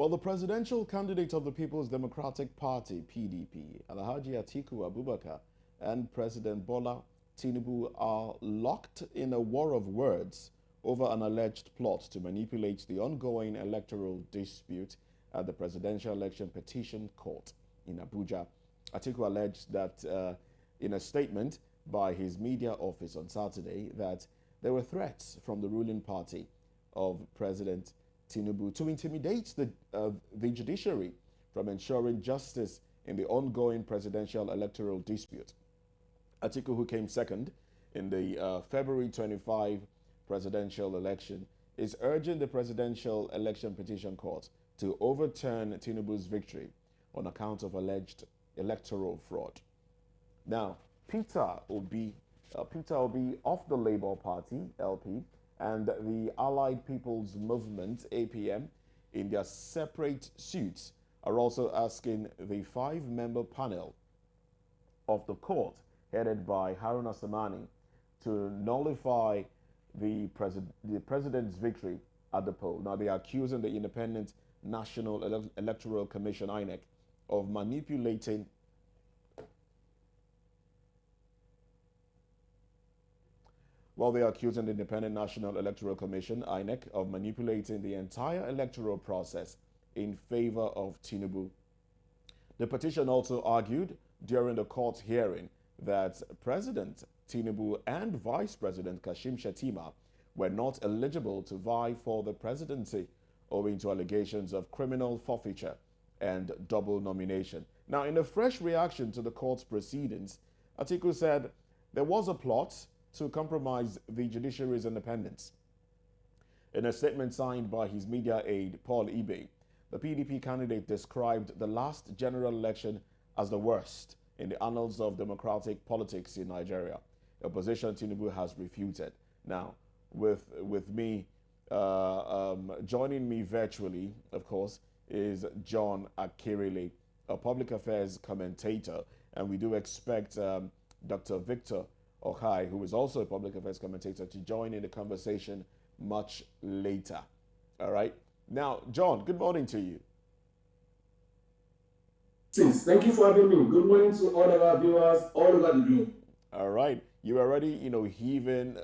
Well, the presidential candidate of the People's Democratic Party, PDP, Alhaji Atiku Abubakar, and President Bola Tinubu are locked in a war of words over an alleged plot to manipulate the ongoing electoral dispute at the Presidential Election Petition Court in Abuja. Atiku alleged that in a statement by his media office on Saturday that there were threats from the ruling party of President Tinubu to intimidate the judiciary from ensuring justice in the ongoing presidential electoral dispute. Atiku, who came second in the February 25 presidential election, is urging the Presidential Election Petition Court to overturn Tinubu's victory on account of alleged electoral fraud. Now, Peter Obi of the Labour Party, LP, and the Allied People's Movement, APM, in their separate suits, are also asking the five-member panel of the court, headed by Haruna Samani, to nullify the president's victory at the poll. Now, they are accusing the Independent National Electoral Commission, INEC, of manipulating they are accusing the Independent National Electoral Commission, INEC, of manipulating the entire electoral process in favor of Tinubu. The petition also argued during the court hearing that President Tinubu and Vice President Kashim Shettima were not eligible to vie for the presidency owing to allegations of criminal forfeiture and double nomination. Now, in a fresh reaction to the court's proceedings, Atiku said there was a plot to compromise the judiciary's independence. In a statement signed by his media aide, Paul Ibe, the PDP candidate described the last general election as the worst in the annals of democratic politics in Nigeria. Opposition Tinubu has refuted. Now, with me, joining me virtually, of course, is John Akirile, a public affairs commentator, and we do expect Dr. Victor Ohai, who is also a public affairs commentator, to join in the conversation much later. All right. Now, John, good morning to you. Thank you for having me. Good morning to all of our viewers all over the globe. All right. You already, heaving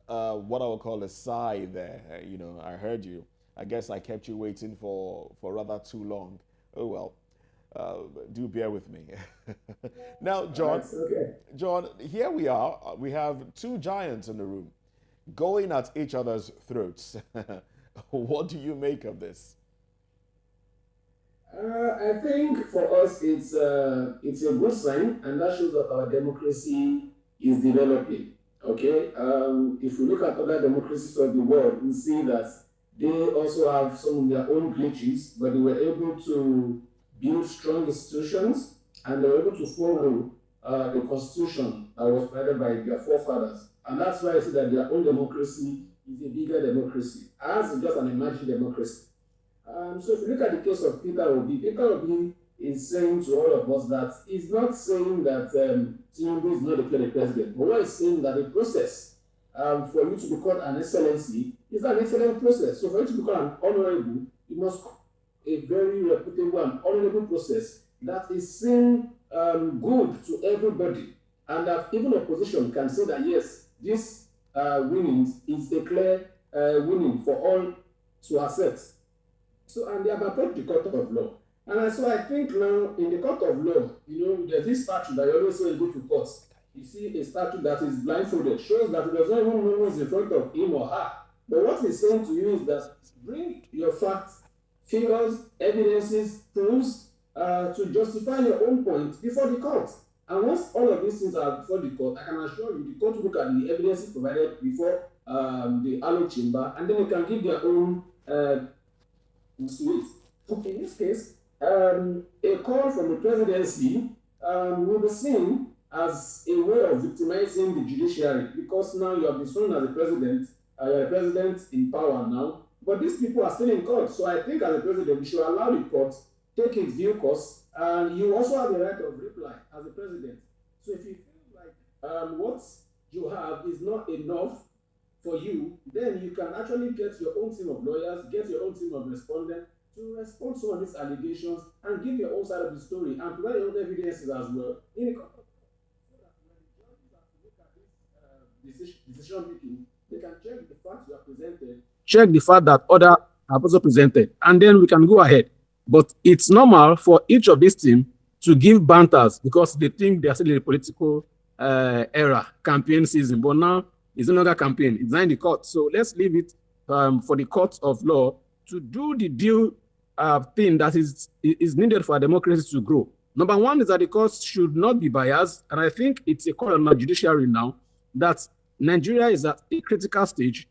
what I would call a sigh there. I heard you. I guess I kept you waiting for rather too long. Oh, well. Do bear with me. Now, John, okay. John, here we are. We have two giants in the room going at each other's throats. What do you make of this? I think for us it's a good sign, and that shows that our democracy is developing. Okay, if we look at other democracies of the world, we see that they also have some of their own glitches, but they were able to build strong institutions, and they were able to follow the constitution that was provided by their forefathers. And that's why I say that their own democracy is a bigger democracy. Ours is just an imagined democracy. So if you look at the case of Peter Obi is saying to all of us that he's not saying that Tinubu is not declared a president, but what he's saying that the process for you to become an excellency is an excellent process. So for you to become an honorable, you must a very reputable and honorable process that is seen good to everybody, and that even opposition can say that yes, this winning is a clear winning for all to accept. So, and they have approached the court of law. And so I think now in the court of law, there's this statute that you always say go to court. You see a statute that is blindfolded, shows that it does not even know what's in front of him or her. But what he's saying to you is that bring your facts, figures, evidences, proofs to justify your own point before the court. And once all of these things are before the court, I can assure you the court will look at the evidences provided before the allo chamber, and then they can give their own suite. In this case, a call from the presidency will be seen as a way of victimizing the judiciary, because now you have been sworn as a president, you're a president in power now, but these people are still in court. So I think as a president, we should allow the court take its due course, and you also have the right of reply as a president. So if you feel like what you have is not enough for you, then you can actually get your own team of lawyers, get your own team of respondents, to respond to some of these allegations and give your own side of the story and provide your own evidences as well in the court, so that when the judges have to look at this decision making, they can check the facts you have presented, check the fact that other have also presented, and then we can go ahead. But it's normal for each of these teams to give banters because they think they are still in a political era, campaign season. But now it's another campaign. It's not in the court. So let's leave it for the courts of law to do the due thing that is needed for our democracy to grow. Number one is that the courts should not be biased. And I think it's a call on the judiciary now that Nigeria is at a critical stage,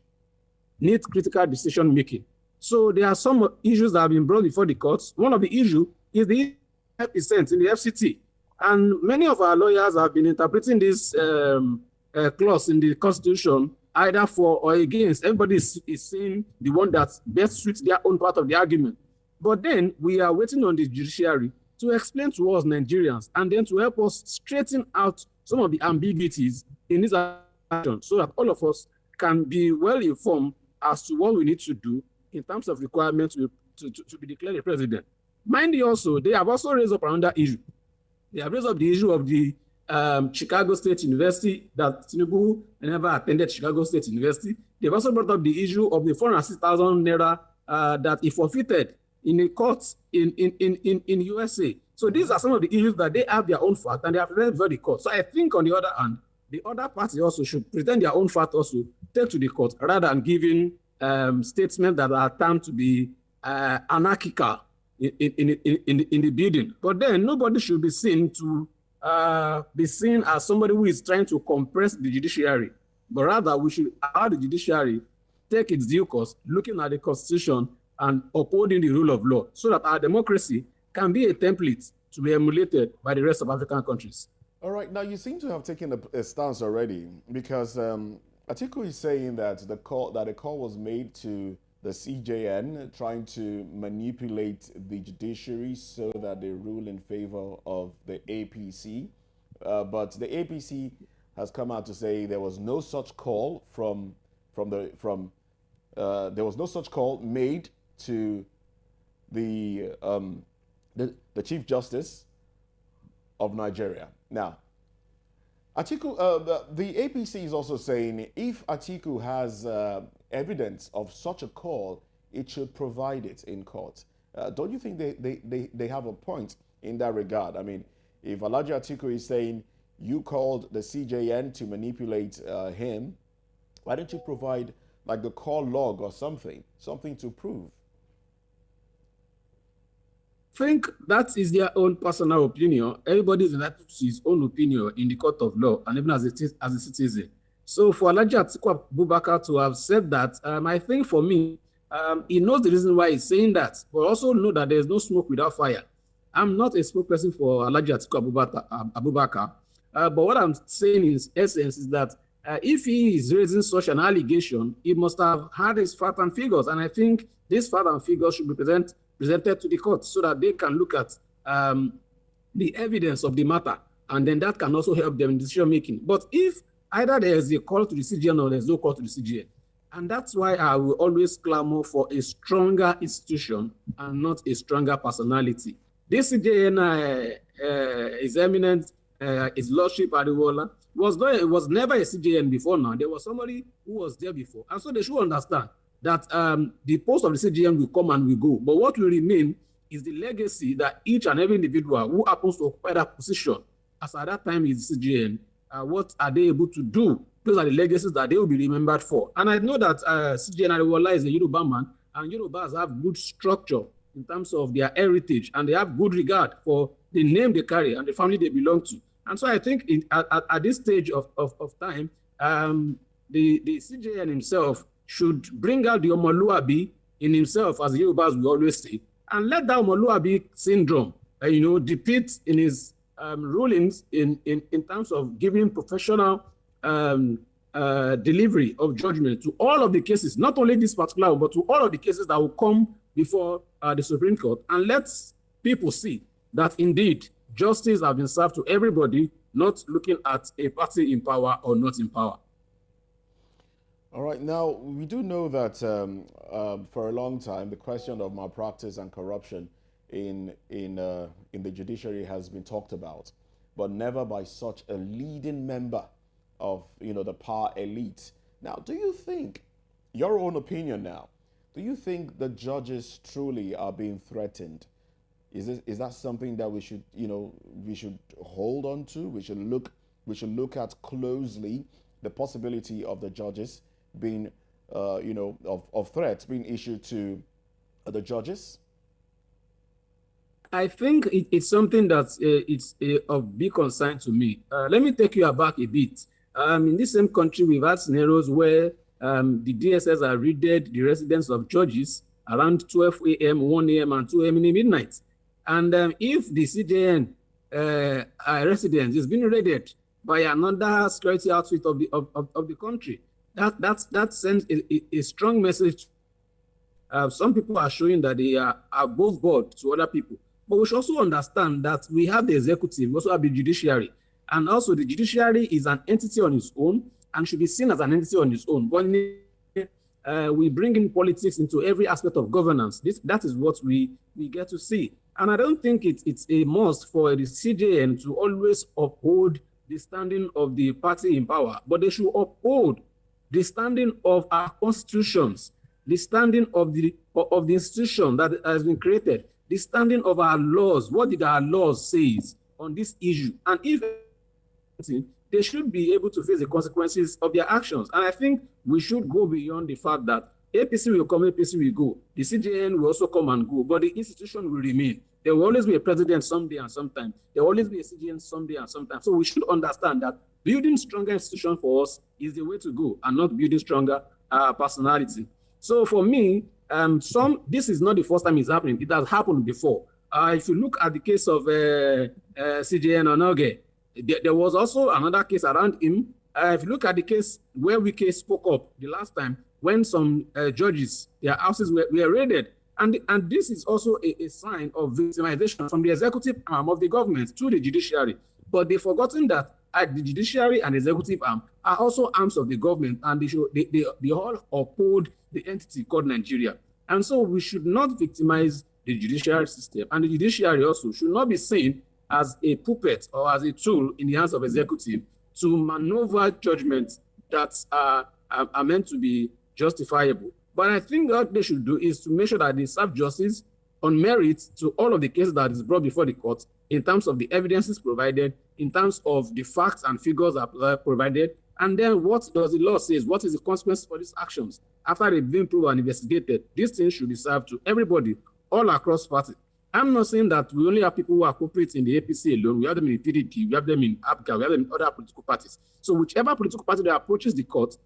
needs critical decision making. So there are some issues that have been brought before the courts. One of the issues is the 5% in the FCT. And many of our lawyers have been interpreting this clause in the Constitution either for or against. Everybody is seeing the one that best suits their own part of the argument. But then we are waiting on the judiciary to explain to us Nigerians and then to help us straighten out some of the ambiguities in this action so that all of us can be well informed as to what we need to do in terms of requirements to be declared a president. Mind you also, they have also raised up another issue. They have raised up the issue of the Chicago State University, that Tinubu never attended Chicago State University. They've also brought up the issue of the 406,000 naira that he forfeited in a court in USA. So these are some of the issues that they have their own fact and they have read before the court. So I think on the other hand, the other party also should present their own fact also, take to the court rather than giving statements that are termed to be anarchical in the building. But then nobody should be seen to be seen as somebody who is trying to compress the judiciary, but rather we should allow the judiciary take its due course, looking at the Constitution and upholding the rule of law, so that our democracy can be a template to be emulated by the rest of African countries. All right, now you seem to have taken a stance already, because Atiku is saying that a call was made to the CJN trying to manipulate the judiciary so that they rule in favor of the APC. But the APC has come out to say there was no such call there was no such call made to the Chief Justice of Nigeria. Now, Atiku, the APC is also saying if Atiku has evidence of such a call, it should provide it in court. Don't you think they have a point in that regard? I mean, if Alhaji Atiku is saying you called the CJN to manipulate him, why don't you provide like the call log or something to prove? I think that is their own personal opinion. Everybody is entitled to his own opinion in the court of law and even as a citizen. So for Alhaji Atiku Abubakar to have said that, I think for me, he knows the reason why he's saying that, but also know that there's no smoke without fire. I'm not a spokesperson for Alhaji Atiku Abubakar, but what I'm saying in essence is that if he is raising such an allegation, he must have had his facts and figures, and I think these facts and figures should be presented to the court so that they can look at the evidence of the matter, and then that can also help them in decision making. But if either there is a call to the CGN or there is no call to the CGN, and that's why I will always clamor for a stronger institution and not a stronger personality. This CGN, His Eminent, His Lordship Adiwola, was never a CGN before now. There was somebody who was there before. And so they should understand that the post of the CGN will come and will go. But what will remain is the legacy that each and every individual who happens to occupy that position, as at that time is CGN, what are they able to do? Those are the legacies that they will be remembered for. And I know that CGN Adiwola is a Yoruba man, and Yorubas have good structure in terms of their heritage, and they have good regard for the name they carry and the family they belong to. And so I think at this stage of time, the CJN himself should bring out the Omoluabi in himself, as the Yorubas will always say, and let that Omoluabi syndrome, depict in his rulings in terms of giving professional delivery of judgment to all of the cases, not only this particular one, but to all of the cases that will come before the Supreme Court, and let people see that indeed justice has been served to everybody, not looking at a party in power or not in power. All right. Now, we do know that for a long time, the question of malpractice and corruption in the judiciary has been talked about, but never by such a leading member of the power elite. Now, do you think, your own opinion now, do you think the judges truly are being threatened? Is that something that we should hold on to? We should look at closely the possibility of the judges being of threats being issued to the judges. I think it's something that's it's of big concern to me. Let me take you back a bit. In this same country, we've had scenarios where the DSS have raided the residence of judges around 12 a.m., 1 a.m., and 2 a.m. in the midnight. And if the CJN residence is being raided by another security outfit of the country, that sends a strong message. Some people are showing that they are above board to other people. But we should also understand that we have the executive, we also have the judiciary. And also the judiciary is an entity on its own and should be seen as an entity on its own. But we bring in politics into every aspect of governance. That is what we get to see. And I don't think it's a must for the CJN to always uphold the standing of the party in power, but they should uphold the standing of our constitutions, the standing of the institution that has been created, the standing of our laws. What did our laws say on this issue? And if they should be able to face the consequences of their actions. And I think we should go beyond the fact that APC will come, APC will go. The CJN will also come and go, but the institution will remain. There will always be a president someday and sometime. There will always be a CJN someday and sometime. So we should understand that building stronger institution for us is the way to go, and not building stronger personality. So for me, this is not the first time it's happening. It has happened before. If you look at the case of CJN Onoge, there was also another case around him. If you look at the case where Wike spoke up the last time, when some judges, their houses were raided. And this is also a sign of victimization from the executive arm of the government to the judiciary. But they've forgotten that the judiciary and executive arm are also arms of the government, and they all uphold the entity called Nigeria. And so we should not victimize the judiciary system, and the judiciary also should not be seen as a puppet or as a tool in the hands of executive to maneuver judgments that are meant to be justifiable. But I think what they should do is to make sure that they serve justice on merit to all of the cases that is brought before the court, in terms of the evidences provided, in terms of the facts and figures that are provided, and then what does the law say? What is the consequence for these actions? After they've been proven and investigated, these things should be served to everybody, all across party. I'm not saying that we only have people who are corporate in the APC alone. We have them in the PDP, we have them in APGA, we have them in other political parties. So whichever political party that approaches the court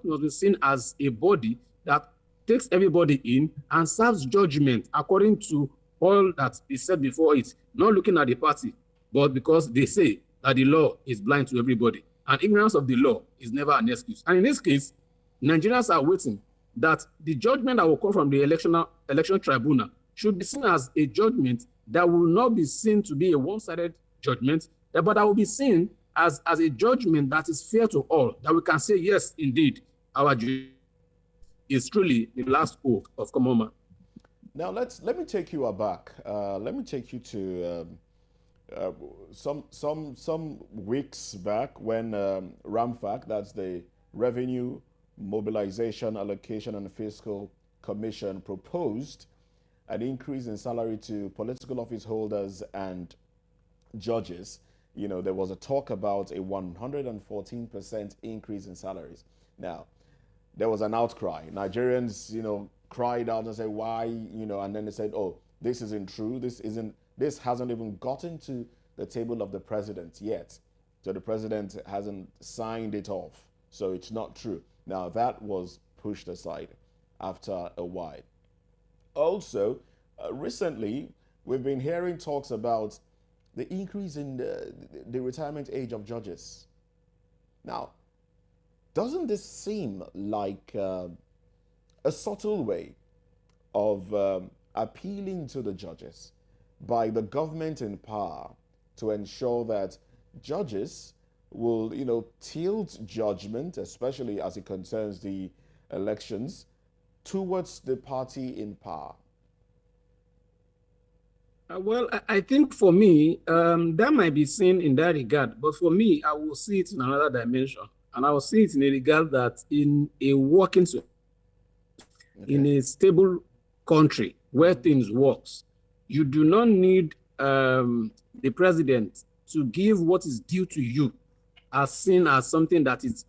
must be seen as a body that takes everybody in and serves judgment according to all that is said before it, not looking at the party, but because they say that the law is blind to everybody. And ignorance of the law is never an excuse. And in this case, Nigerians are waiting that the judgment that will come from the election tribunal should be seen as a judgment that will not be seen to be a one-sided judgment, but that will be seen as a judgment that is fair to all, that we can say, yes, indeed, our judgment is truly the last hope of common man. Now let me take you aback. Let me take you to some weeks back when RAMFAC, that's the Revenue Mobilization, Allocation and Fiscal Commission, proposed an increase in salary to political office holders and judges. There was a talk about a 114% increase in salaries. Now, there was an outcry. Nigerians, cried out and said, why, and then they said, oh, this isn't true. This hasn't even gotten to the table of the president yet. So the president hasn't signed it off. So it's not true. Now that was pushed aside after a while. Also, recently, we've been hearing talks about the increase in the retirement age of judges. Now, doesn't this seem like a subtle way of appealing to the judges by the government in power to ensure that judges will, tilt judgment, especially as it concerns the elections, towards the party in power? Well, I think for me, that might be seen in that regard. But for me, I will see it in another dimension. And I will see it in a regard that in a working, in a stable country where things works, you do not need the president to give what is due to you as seen as something that is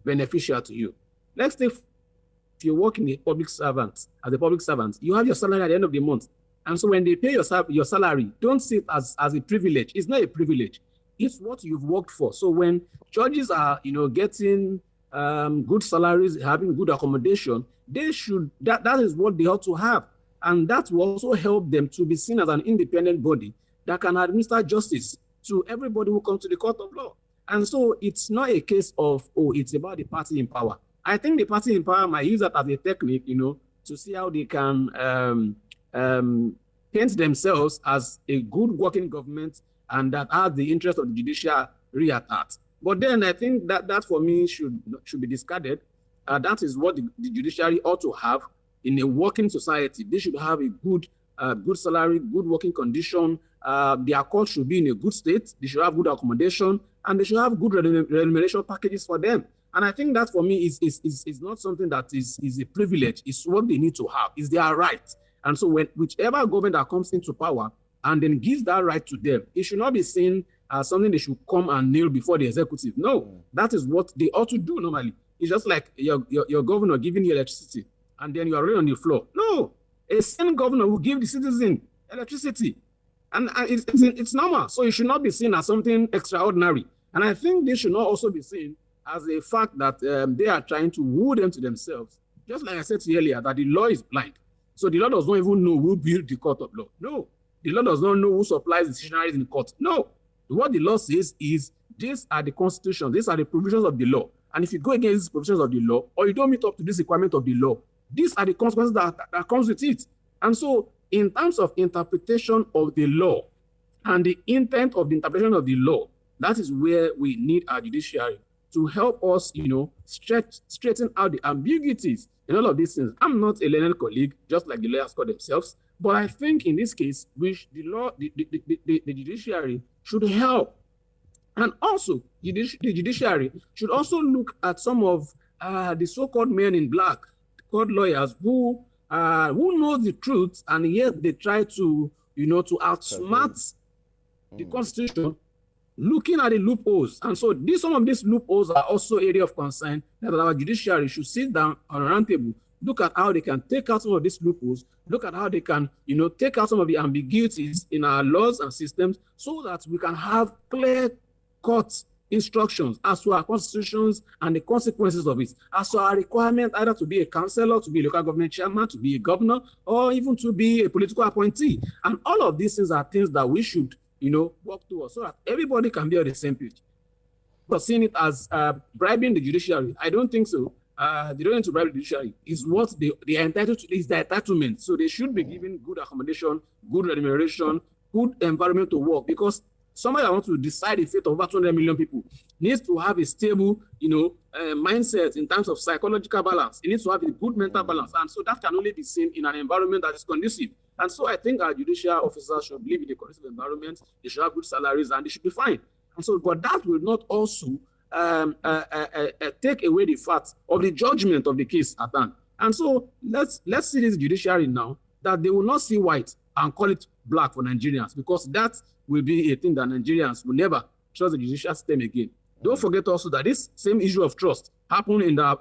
beneficial to you. Let's take, if you work in a public servant, as a public servant, you have your salary at the end of the month. And so when they pay your salary, don't see it as a privilege. It's not a privilege. It's what you've worked for. So when judges are, getting good salaries, having good accommodation, they should, that is what they ought to have. And that will also help them to be seen as an independent body that can administer justice to everybody who comes to the court of law. And so it's not a case of, it's about the party in power. I think the party in power might use that as a technique, to see how they can paint themselves as a good working government and that has the interest of the judiciary at heart. But then I think that for me should be discarded. That is what the judiciary ought to have in a working society. They should have a good salary, good working condition. Their court should be in a good state. They should have good accommodation, and they should have good remuneration packages for them. And I think that for me is not something that is a privilege. It's what they need to have. It's their right. And so whichever government that comes into power and then gives that right to them, it should not be seen as something they should come and kneel before the executive. No, that is what they ought to do normally. It's just like your governor giving you electricity and then you are already on the floor. No, a sane governor will give the citizen electricity. And it's normal. So it should not be seen as something extraordinary. And I think this should not also be seen as a fact that they are trying to woo them to themselves. Just like I said to you earlier, that the law is blind. So the law does not even know who built the court of law. No. The law does not know who supplies the decisionaries in the court. No. What the law says is these are the constitutions, these are the provisions of the law. And if you go against these provisions of the law, or you don't meet up to this requirement of the law, these are the consequences that comes with it. And so in terms of interpretation of the law and the intent of the interpretation of the law, that is where we need our judiciary to help us, straighten out the ambiguities in all of these things. I'm not a learned colleague, just like the lawyers call themselves, but I think in this case, the judiciary should help. And also, the judiciary should also look at some of the so-called men in black, called lawyers, who know the truth, and yet they try to outsmart the Constitution, looking at the loopholes. And so some of these loopholes are also area of concern that our judiciary should sit down on a round table, look at how they can take out some of these loopholes, look at how they can, take out some of the ambiguities in our laws and systems so that we can have clear-cut instructions as to our constitutions and the consequences of it, as to our requirement either to be a councillor, to be a local government chairman, to be a governor, or even to be a political appointee. And all of these things are things that we should work towards so that everybody can be on the same page. But seeing it as bribing the judiciary, I don't think so. They don't need to bribe the judiciary. It's what they are entitled to, is their entitlement. So they should be given good accommodation, good remuneration, good environment to work, because somebody that wants to decide the fate of over 200 million people needs to have a stable, mindset in terms of psychological balance. It needs to have a good mental balance. And so that can only be seen in an environment that is conducive. And so I think our judicial officers should live in a conducive environment. They should have good salaries and they should be fine. And so, but that will not also take away the fact of the judgment of the case at hand. And so let's see this judiciary now, that they will not see white and call it black for Nigerians, because that will be a thing that Nigerians will never trust the judicial system again. Don't forget also that this same issue of trust happened in our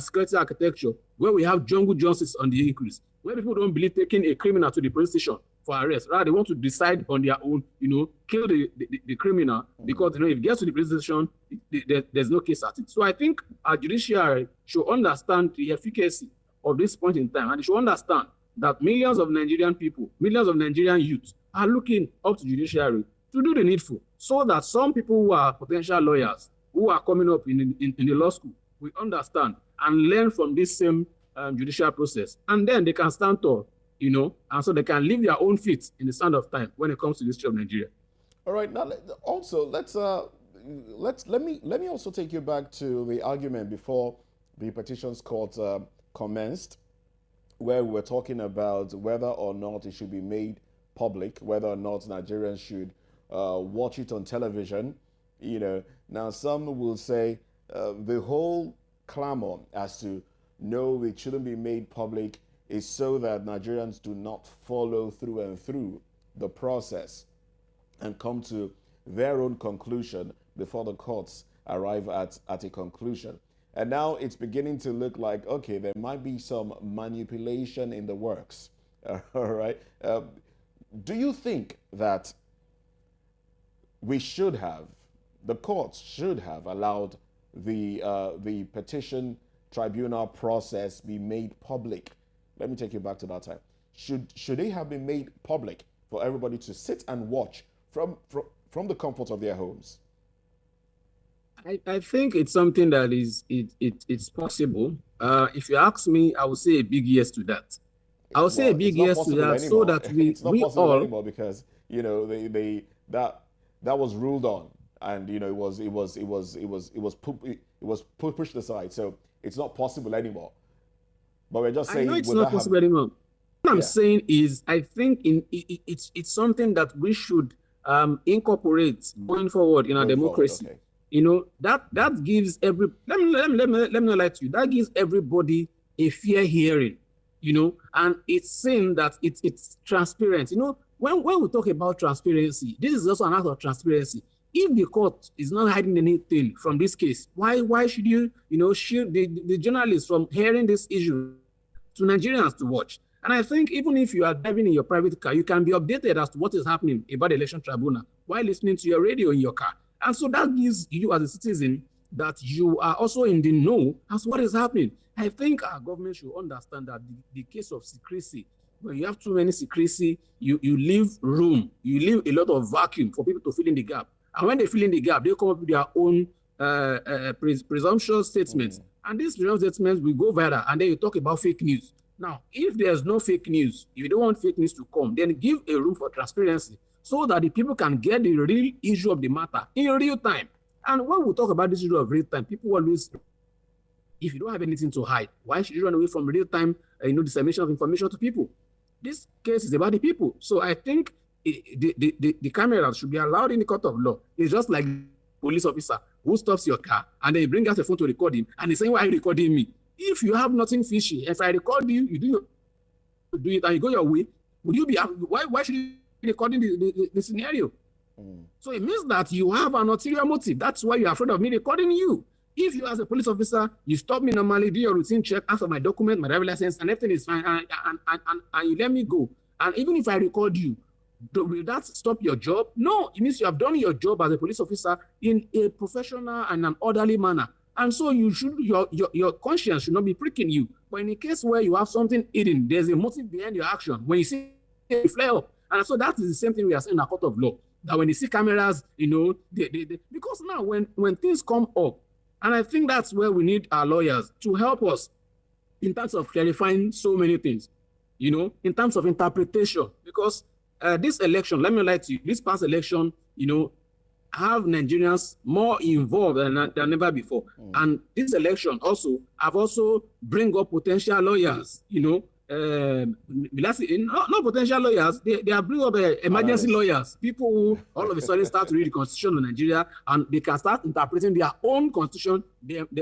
security architecture, where we have jungle justice on the increase, where people don't believe taking a criminal to the police station for arrest. Rather, they want to decide on their own, kill the criminal, because if it gets to the police station, there's no case at it. So I think our judiciary should understand the efficacy of this point in time, and they should understand that millions of Nigerian people, millions of Nigerian youth are looking up to judiciary to do the needful, so that some people who are potential lawyers, who are coming up in the law school, will understand and learn from this same judicial process. And then they can stand tall, and so they can leave their own feet in the sand of time when it comes to the history of Nigeria. All right, now also let's let me also take you back to the argument before the petitions court commenced, where we were talking about whether or not it should be made public, whether or not Nigerians should watch it on television. Now some will say the whole clamor as to no, it shouldn't be made public is so that Nigerians do not follow through and through the process and come to their own conclusion before the courts arrive at a conclusion. And now it's beginning to look like, okay, there might be some manipulation in the works. All right. Do you think that the courts should have allowed the petition tribunal process be made public? Let me take you back to that time. Should it have been made public for everybody to sit and watch from the comfort of their homes? I think it's something that it's possible. If you ask me, I would say a big yes to that. I would say a big yes to that, so that it's not we possible all anymore, because that was ruled on, and it was pushed aside. So it's not possible anymore. But we're just saying, I know it's not possible anymore. What I'm saying is, I think it's something that we should incorporate going forward in our democracy. Okay. That gives let me not lie to you. That gives everybody a fair hearing. And it's saying that it's transparent. When we talk about transparency, this is also an act of transparency. If the court is not hiding anything from this case, why should you shield the journalists from hearing this issue to Nigerians to watch? And I think even if you are driving in your private car, you can be updated as to what is happening about the election tribunal while listening to your radio in your car. And so that gives you as a citizen that you are also in the know as to what is happening. I think our government should understand that the case of secrecy, when you have too many secrecy, you leave room, you leave a lot of vacuum for people to fill in the gap. And when they fill in the gap, they come up with their own presumptuous statements. And these presumptuous statements will go viral, and then you talk about fake news. Now, if there's no fake news, if you don't want fake news to come, then give a room for transparency so that the people can get the real issue of the matter in real time. And when we talk about this issue of real time, people always, if you don't have anything to hide, why should you run away from real time dissemination of information to people? This case is about the people. So I think the cameras should be allowed in the court of law. It's just like police officer who stops your car and then you bring out a phone to record him and he's saying, why are you recording me? If you have nothing fishy, if I record you, you do it and you go your way, would you be, why should you be recording the scenario? So it means that you have an ulterior motive. That's why you're afraid of me recording you. If you as a police officer, you stop me normally, do your routine check, ask for my document, my driver's license, and everything is fine, and you let me go. And even if I record you, will that stop your job? No, it means you have done your job as a police officer in a professional and an orderly manner. And so you should your conscience should not be pricking you. But in a case where you have something hidden, there's a motive behind your action. When you see it flare up, and so that is the same thing we are saying in a court of law. That when you see cameras, because now when things come up, and I think that's where we need our lawyers to help us in terms of clarifying so many things, in terms of interpretation. Because this election, let me lie to you, this past election, have Nigerians more involved than ever before. And this election have also bring up potential lawyers, not potential lawyers, they are bring up emergency lawyers, people who all of a sudden start to read the constitution of Nigeria and they can start interpreting their own constitution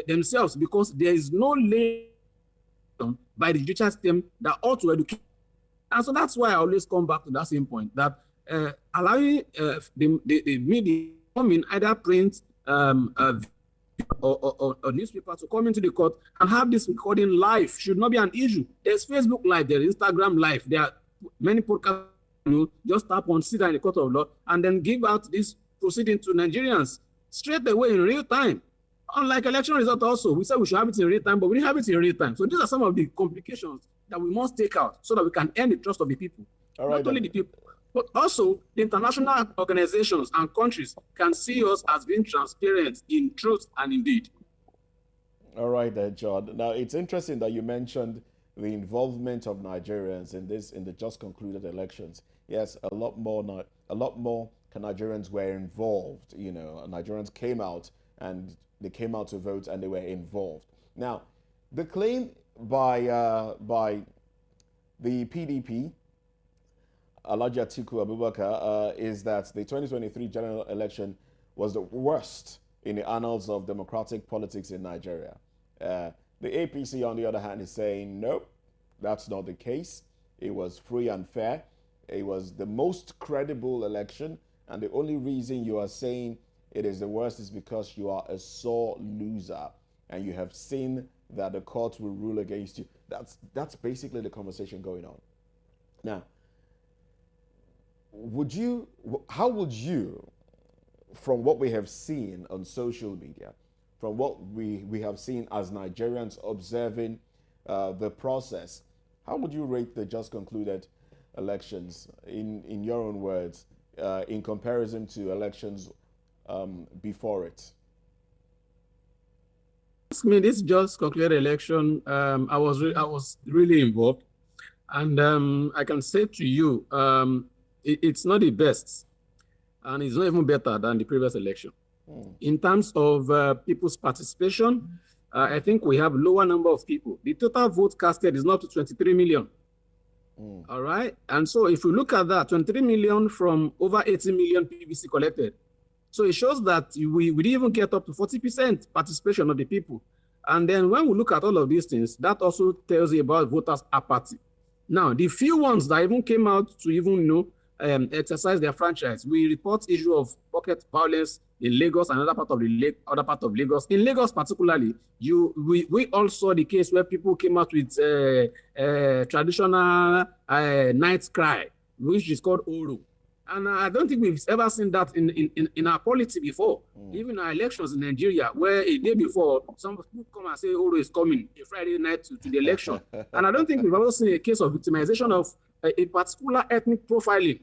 themselves, because there is no lay by the judicial system that ought to educate. And so that's why I always come back to that same point, that allowing the media come in, either print or newspaper, to come into the court and have this recording live should not be an issue. There's Facebook Live, there's Instagram Live, there are many podcasts. Just tap on, sit in the court of law, and then give out this proceeding to Nigerians straight away in real time. Unlike election result also, we said we should have it in real time, but we didn't have it in real time. So these are some of the complications that we must take out so that we can earn the trust of the people. All right, not only the people, but also the international organizations and countries can see us as being transparent in truth and in deed. All right, then, John. Now, it's interesting that you mentioned the involvement of Nigerians in the just concluded elections. Yes, a lot more Nigerians were involved. You know, Nigerians came out and they came out to vote and they were involved. Now, the claim by the PDP, Alhaji Atiku Abubakar, is that the 2023 general election was the worst in the annals of democratic politics in Nigeria. The APC, on the other hand, is saying, nope, that's not the case. It was free and fair. It was the most credible election. And the only reason you are saying it is the worst is because you are a sore loser and you have seen that the court will rule against you. That's basically the conversation going on. Now, how would you, from what we have seen on social media, from what we have seen as Nigerians observing the process, how would you rate the just concluded elections, in your own words, in comparison to elections before it? I mean, this just concluded election, I was really involved, and I can say to you, it's not the best, and it's not even better than the previous election. In terms of people's participation, I think we have lower number of people. The total vote casted is not to 23 million. All right. And so if you look at that, 23 million from over 80 million PVC collected. So it shows that we didn't even get up to 40% participation of the people. And then when we look at all of these things, that also tells you about voters' apathy. Now, the few ones that even came out to even exercise their franchise, we report issue of pocket violence in Lagos and other part of Lagos. In Lagos particularly, we all saw the case where people came out with traditional night cry, which is called Oro. And I don't think we've ever seen that in our polity before. Even our elections in Nigeria, where a day before, some people come and say Oro is coming a Friday night to the election. And I don't think we've ever seen a case of victimization of a particular ethnic profiling,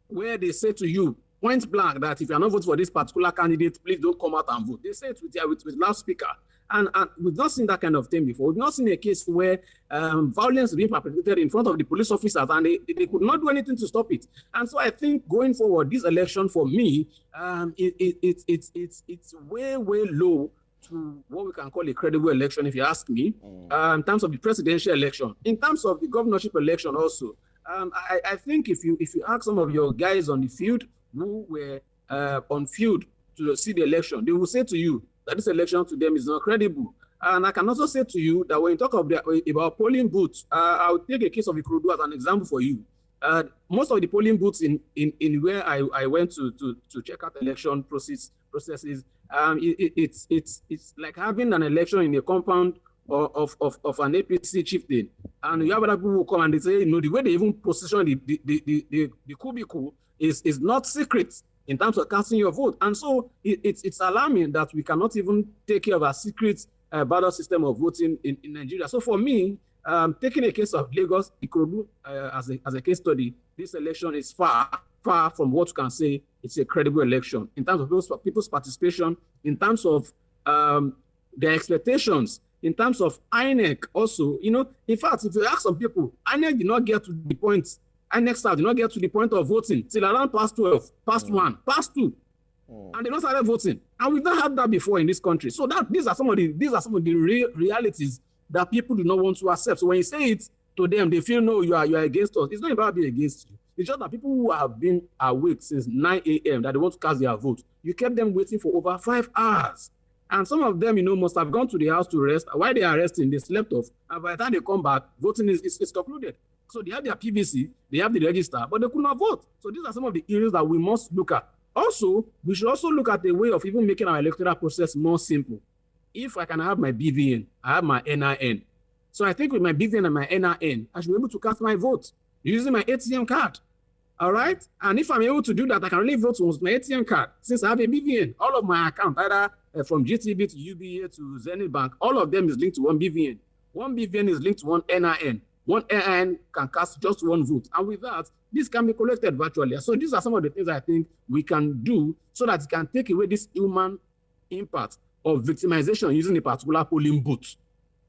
where they say to you, point blank, that if you are not voting for this particular candidate, please don't come out and vote. They say it with loudspeaker. And we've not seen that kind of thing before. We've not seen a case where violence is being perpetrated in front of the police officers and they could not do anything to stop it. And so I think going forward, this election for me, it's way, way low to what we can call a credible election, if you ask me, in terms of the presidential election. In terms of the governorship election also, I think if you ask some of your guys on the field who were on field to see the election, they will say to you that this election to them is not credible. And I can also say to you that when you talk about polling booths, I'll take a case of Ikorodu as an example for you. Most of the polling booths in where I went to check out election processes, it's like having an election in a compound of an APC chieftain, and you have other people who come and they say, the way they even position the cubicle is not secret in terms of casting your vote. And so it's alarming that we cannot even take care of a secret ballot system of voting in Nigeria. So for me, taking a case of Lagos, Ikorodu as a case study, this election is far from what you can say it's a credible election in terms of people's participation, in terms of their expectations, in terms of INEC also. In fact, if you ask some people, INEC did not get to the point, INEC staff did not get to the point of voting till around past 12, past 1, past 2. And they not started voting. And we've not had that before in this country. So these are some of the realities that people do not want to accept. So when you say it to them, they feel, no, you are against us. It's not about being against you. It's just that people who have been awake since 9 a.m. that they want to cast their vote, you kept them waiting for over 5 hours. And some of them, must have gone to the house to rest. While they are resting, they slept off. And by the time they come back, voting is concluded. So they have their PVC, they have the register, but they could not vote. So these are some of the areas that we must look at. Also, we should also look at the way of even making our electoral process more simple. If I can have my BVN, I have my NIN. So I think with my BVN and my NIN, I should be able to cast my vote using my ATM card. All right? And if I'm able to do that, I can really vote with my ATM card. Since I have a BVN, all of my accounts, either from GTB to UBA to Zenith Bank, all of them is linked to one BVN. One BVN is linked to one NIN. One NIN can cast just one vote. And with that, this can be collected virtually. So these are some of the things I think we can do so that it can take away this human impact of victimization using a particular polling booth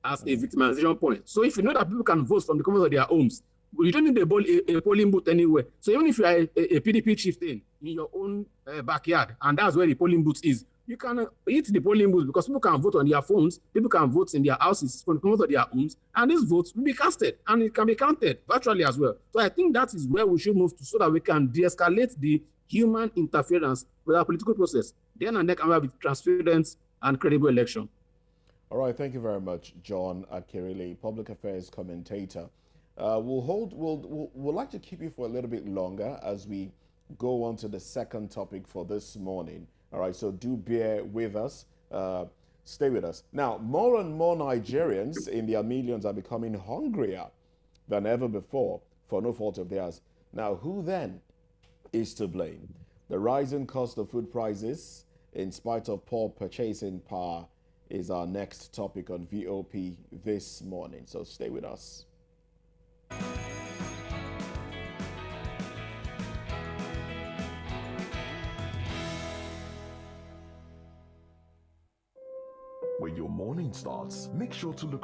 as a victimization point. So if you know that people can vote from the comfort of their homes, You don't need a polling booth anywhere. So even if you are a PDP chieftain in your own backyard, and that's where the polling booth is, you can hit the polling booth because people can vote on their phones, people can vote in their houses, from the comfort of their homes, and these votes will be casted and it can be counted virtually as well. So I think that is where we should move to, so that we can de-escalate the human interference with our political process. Then and then can have a transparent and credible election. All right, thank you very much, John Akirile, public affairs commentator. We'll like to keep you for a little bit longer as we go on to the second topic for this morning. All right, so do bear with us. Stay with us. Now, more and more Nigerians in their millions are becoming hungrier than ever before for no fault of theirs. Now, who then is to blame? The rising cost of food prices, in spite of poor purchasing power, is our next topic on VOP this morning. So stay with us. When your morning starts, make sure to look